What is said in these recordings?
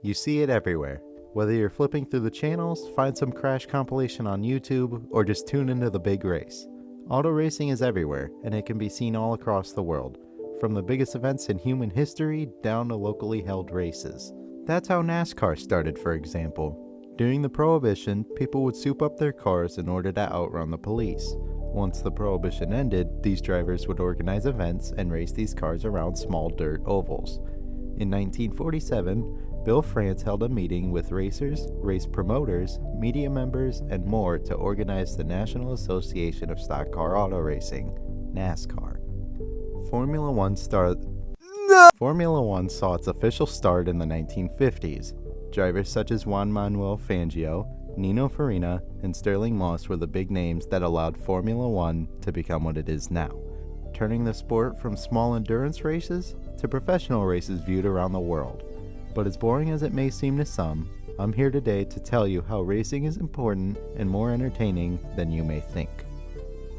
You see it everywhere. Whether you're flipping through the channels, find some crash compilation on YouTube, or just tune into the big race. Auto racing is everywhere, and it can be seen all across the world, from the biggest events in human history down to locally held races. That's how NASCAR started, for example. During the Prohibition, people would soup up their cars in order to outrun the police. Once the Prohibition ended, these drivers would organize events and race these cars around small dirt ovals. In 1947, Bill France held a meeting with racers, race promoters, media members, and more to organize the National Association of Stock Car Auto Racing, NASCAR. Formula One saw its official start in the 1950s. Drivers such as Juan Manuel Fangio, Nino Farina, and Sterling Moss were the big names that allowed Formula One to become what it is now, turning the sport from small endurance races to professional races viewed around the world. But as boring as it may seem to some, I'm here today to tell you how racing is important and more entertaining than you may think.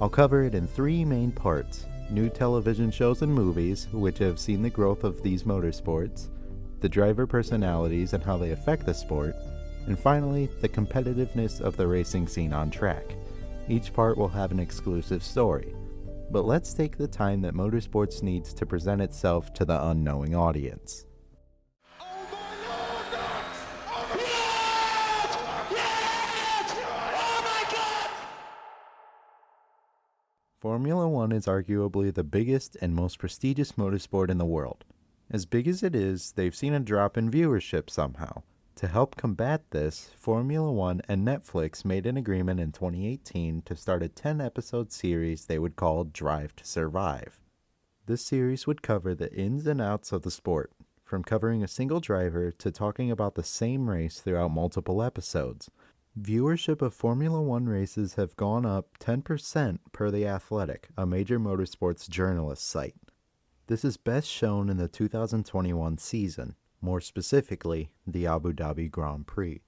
I'll cover it in three main parts: new television shows and movies, which have seen the growth of these motorsports, the driver personalities and how they affect the sport, and finally, the competitiveness of the racing scene on track. Each part will have an exclusive story. But let's take the time that motorsports needs to present itself to the unknowing audience. Formula One is arguably the biggest and most prestigious motorsport in the world. As big as it is, they've seen a drop in viewership somehow. To help combat this, Formula One and Netflix made an agreement in 2018 to start a 10-episode series they would call Drive to Survive. This series would cover the ins and outs of the sport, from covering a single driver to talking about the same race throughout multiple episodes. Viewership of Formula One races have gone up 10% per The Athletic, a major motorsports journalist site. This is best shown in the 2021 season, more specifically, the Abu Dhabi Grand Prix.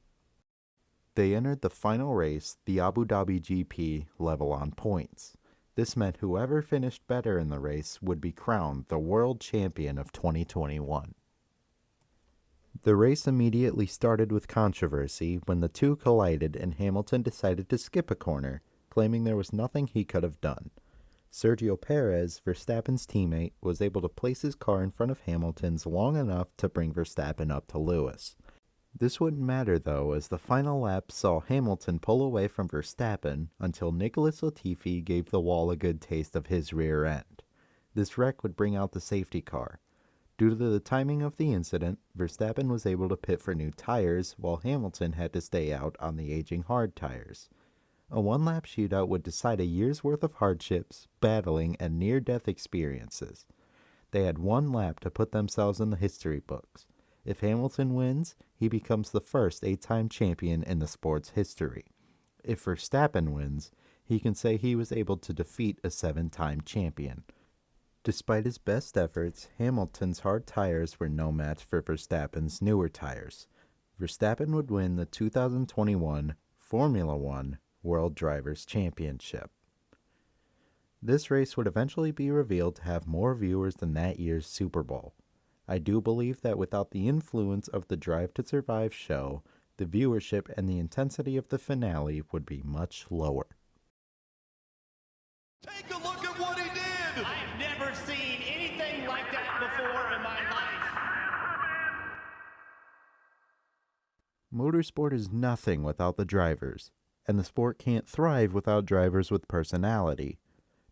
They entered the final race, the Abu Dhabi GP, level on points. This meant whoever finished better in the race would be crowned the world champion of 2021. The race immediately started with controversy when the two collided and Hamilton decided to skip a corner, claiming there was nothing he could have done. Sergio Perez, Verstappen's teammate, was able to place his car in front of Hamilton's long enough to bring Verstappen up to Lewis. This wouldn't matter though, as the final lap saw Hamilton pull away from Verstappen until Nicholas Latifi gave the wall a good taste of his rear end. This wreck would bring out the safety car. Due to the timing of the incident, Verstappen was able to pit for new tires, while Hamilton had to stay out on the aging hard tires. A one-lap shootout would decide a year's worth of hardships, battling, and near-death experiences. They had one lap to put themselves in the history books. If Hamilton wins, he becomes the first 8-time champion in the sport's history. If Verstappen wins, he can say he was able to defeat a 7-time champion. Despite his best efforts, Hamilton's hard tires were no match for Verstappen's newer tires. Verstappen would win the 2021 Formula One World Drivers' Championship. This race would eventually be revealed to have more viewers than that year's Super Bowl. I do believe that without the influence of the Drive to Survive show, the viewership and the intensity of the finale would be much lower. Take a look at what he did! I've never seen anything like that before in my life. Motorsport is nothing without the drivers, and the sport can't thrive without drivers with personality.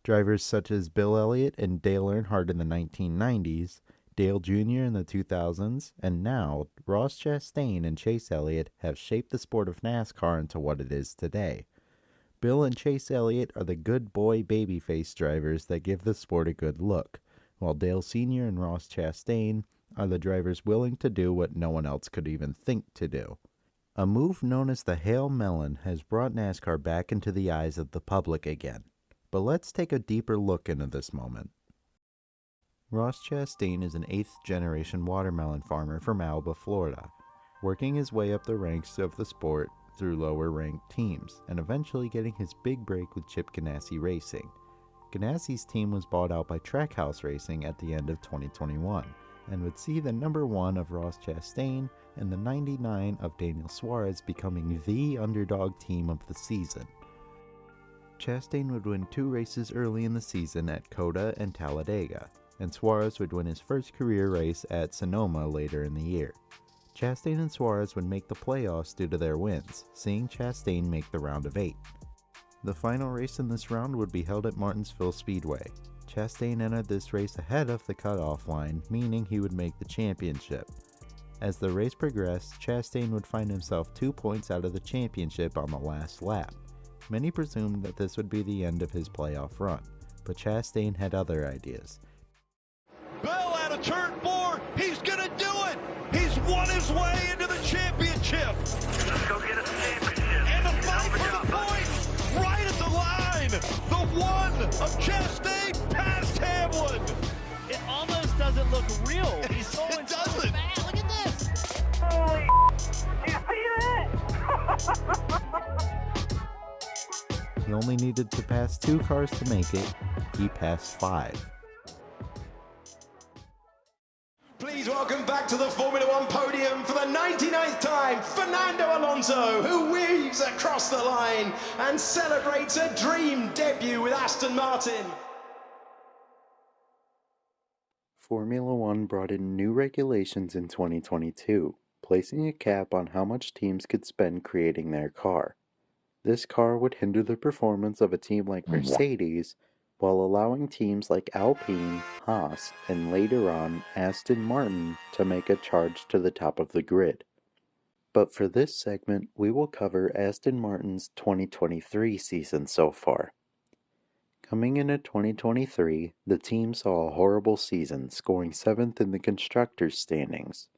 Drivers such as Bill Elliott and Dale Earnhardt in the 1990s, Dale Jr. in the 2000s, and now Ross Chastain and Chase Elliott have shaped the sport of NASCAR into what it is today. Bill and Chase Elliott are the good boy babyface drivers that give the sport a good look, while Dale Sr. and Ross Chastain are the drivers willing to do what no one else could even think to do. A move known as the Hail Melon has brought NASCAR back into the eyes of the public again. But let's take a deeper look into this moment. Ross Chastain is an 8th-generation watermelon farmer from Alba, Florida, working his way up the ranks of the sport through lower-ranked teams, and eventually getting his big break with Chip Ganassi Racing. Ganassi's team was bought out by Trackhouse Racing at the end of 2021, and would see the number 1 of Ross Chastain and the 99 of Daniel Suarez becoming the underdog team of the season. Chastain would win 2 races early in the season at COTA and Talladega, and Suarez would win his first career race at Sonoma later in the year. Chastain and Suarez would make the playoffs due to their wins, seeing Chastain make the round of 8. The final race in this round would be held at Martinsville Speedway. Chastain entered this race ahead of the cutoff line, meaning he would make the championship. As the race progressed, Chastain would find himself 2 points out of the championship on the last lap. Many presumed that this would be the end of his playoff run, but Chastain had other ideas. Bell out of turn 4. He's going to do it. He's won his way into the championship. Let's go get us a championship. And the fight for the points right at the line. The one of Chastain past Hamlin. It almost doesn't look real. He's going It doesn't. fast. Look at this. Holy, you see that? He only needed to pass 2 cars to make it. He passed 5. Please welcome back to the Formula One podium for the 99th time, Fernando Alonso, who weaves across the line and celebrates a dream debut with Aston Martin. Formula One brought in new regulations in 2022, placing a cap on how much teams could spend creating their car. This car would hinder the performance of a team like Mercedes, while allowing teams like Alpine, Haas, and later on Aston Martin to make a charge to the top of the grid. But for this segment, we will cover Aston Martin's 2023 season so far. Coming into 2023, the team saw a horrible season, scoring 7th in the Constructors' standings.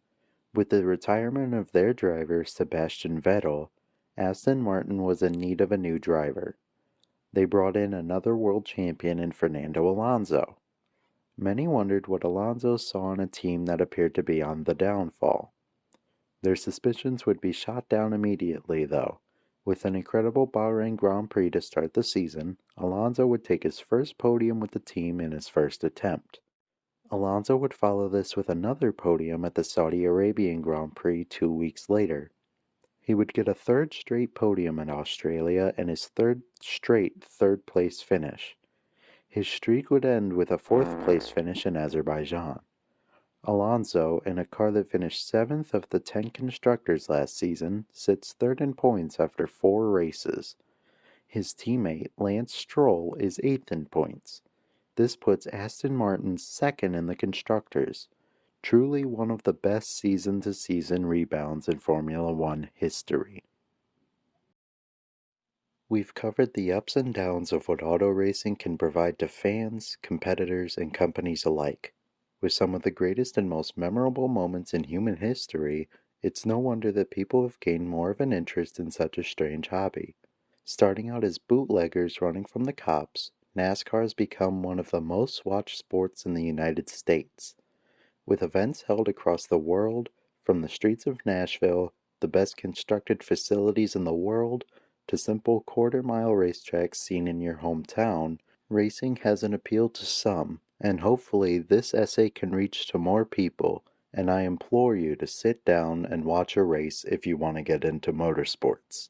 With the retirement of their driver, Sebastian Vettel, Aston Martin was in need of a new driver. They brought in another world champion in Fernando Alonso. Many wondered what Alonso saw in a team that appeared to be on the downfall. Their suspicions would be shot down immediately, though. With an incredible Bahrain Grand Prix to start the season, Alonso would take his first podium with the team in his first attempt. Alonso would follow this with another podium at the Saudi Arabian Grand Prix 2 weeks later. He would get a 3rd straight podium in Australia and his 3rd straight 3rd place finish. His streak would end with a 4th place finish in Azerbaijan. Alonso, in a car that finished 7th of the 10 constructors last season, sits 3rd in points after 4 races. His teammate, Lance Stroll, is 8th in points. This puts Aston Martin 2nd in the constructors. Truly one of the best season-to-season rebounds in Formula One history. We've covered the ups and downs of what auto racing can provide to fans, competitors, and companies alike. With some of the greatest and most memorable moments in human history, it's no wonder that people have gained more of an interest in such a strange hobby. Starting out as bootleggers running from the cops, NASCAR has become one of the most watched sports in the United States. With events held across the world, from the streets of Nashville, the best constructed facilities in the world, to simple quarter-mile racetracks seen in your hometown, racing has an appeal to some, and hopefully this essay can reach to more people, and I implore you to sit down and watch a race if you want to get into motorsports.